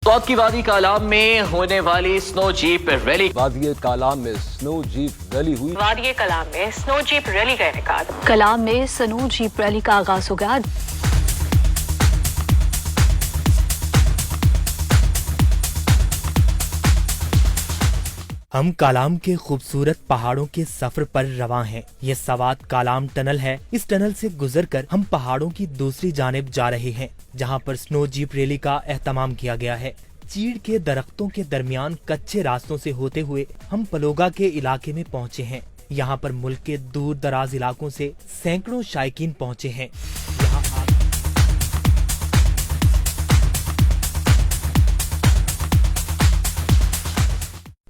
सौद की वादी कालाम में होने वाली स्नो जीप रैली। वादी कालाम में स्नो जीप रैली हुई। वादी कलाम में स्नो जीप रैली का इनेकाद। कलाम में स्नो जीप रैली का आगाज हो गया। हम कालाम के खूबसूरत पहाड़ों के सफर पर रवां हैं। ये सवात कालाम टनल है। इस टनल से गुजरकर हम पहाड़ों की दूसरी जानिब जा रहे हैं, जहां पर स्नो जीप रैली का एहतमाम किया गया है। चीड़ के दरख्तों के दरमियान कच्चे रास्तों से होते हुए हम पलोगा के इलाके में पहुंचे हैं। यहाँ पर मुल्क के दूर दराज इलाकों से सैकड़ों शायकीन पहुंचे हैं।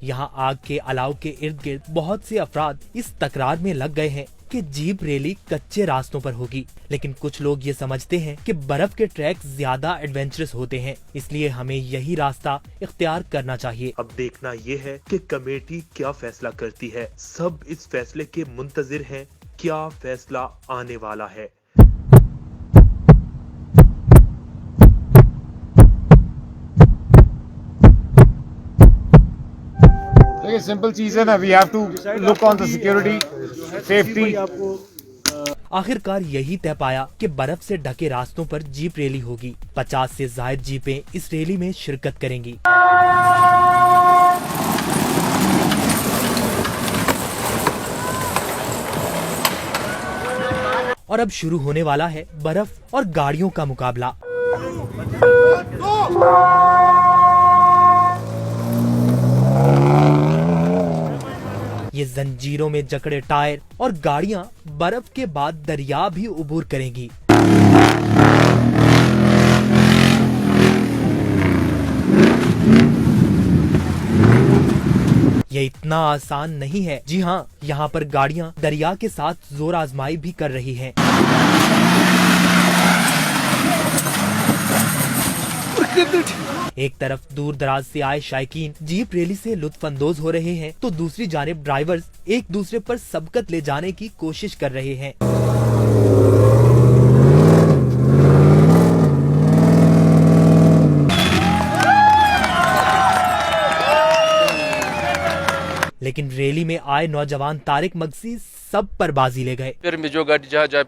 यहाँ आग के अलाव के इर्द गिर्द बहुत से अफराद इस तकरार में लग गए हैं कि जीप रैली कच्चे रास्तों पर होगी, लेकिन कुछ लोग ये समझते हैं कि बर्फ के ट्रैक ज्यादा एडवेंचरस होते हैं, इसलिए हमें यही रास्ता इख्तियार करना चाहिए। अब देखना ये है कि कमेटी क्या फैसला करती है। सब इस फैसले के मुंतजिर हैं, क्या फैसला आने वाला है। देखिए सिंपल चीज है ना, we have to look on the security safety. आखिरकार यही तय पाया कि बर्फ से ढके रास्तों पर जीप रैली होगी। 50 से ज्यादा जीपें इस रैली में शिरकत करेंगी। और अब शुरू होने वाला है बर्फ और गाड़ियों का मुकाबला। ये जंजीरों में जकड़े टायर और गाड़ियां बर्फ के बाद दरिया भी उबूर करेंगी। ये इतना आसान नहीं है। जी हाँ, यहाँ पर गाड़ियां दरिया के साथ जोर आजमाई भी कर रही हैं। एक तरफ दूर दराज से आए शायकीन जीप रैली से लुत्फानंदोज हो रहे हैं, तो दूसरी जानिब ड्राइवर्स एक दूसरे पर सबकत ले जाने की कोशिश कर रहे हैं। लेकिन रैली में आए नौजवान तारिक मगसी सब पर बाजी ले गए। फिर भी जो गाड़ी जहाँ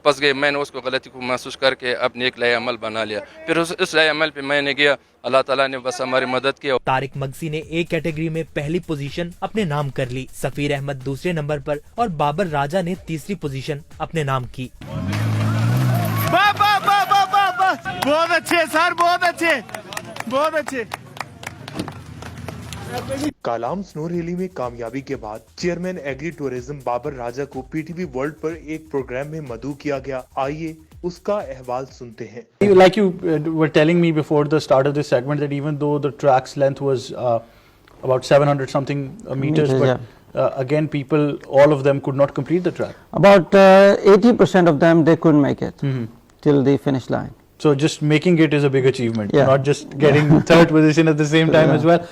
फंस गई, मैंने उसको गलती को महसूस करके अपने एक लाए अमल बना लिया। फिर उस लाए अमल पे मैंने गया, अल्लाह ताला ने बस हमारी मदद की। तारिक मगसी ने एक कैटेगरी में पहली पोजीशन अपने नाम कर ली, सफीर अहमद दूसरे नंबर पर और बाबर राजा ने तीसरी पोजीशन अपने नाम की। बहुत अच्छे सर, बहुत अच्छे, बहुत अच्छे। कालाम स्नो रैली में कामयाबी के बाद चेयरमैन एग्री टूरिज्म बाबर राजा को पीटीवी वर्ल्ड पर एक प्रोग्राम में मदऊ किया गया। आइए उसका अहवाल सुनते हैं। Like you were telling me before the start of this segment that even though the track's length was about 700 something meters, but again people, all of them could not complete the track. About 80% of them they couldn't make it till the finish line. So just making it is a big achievement, not just getting third position at the same time as well.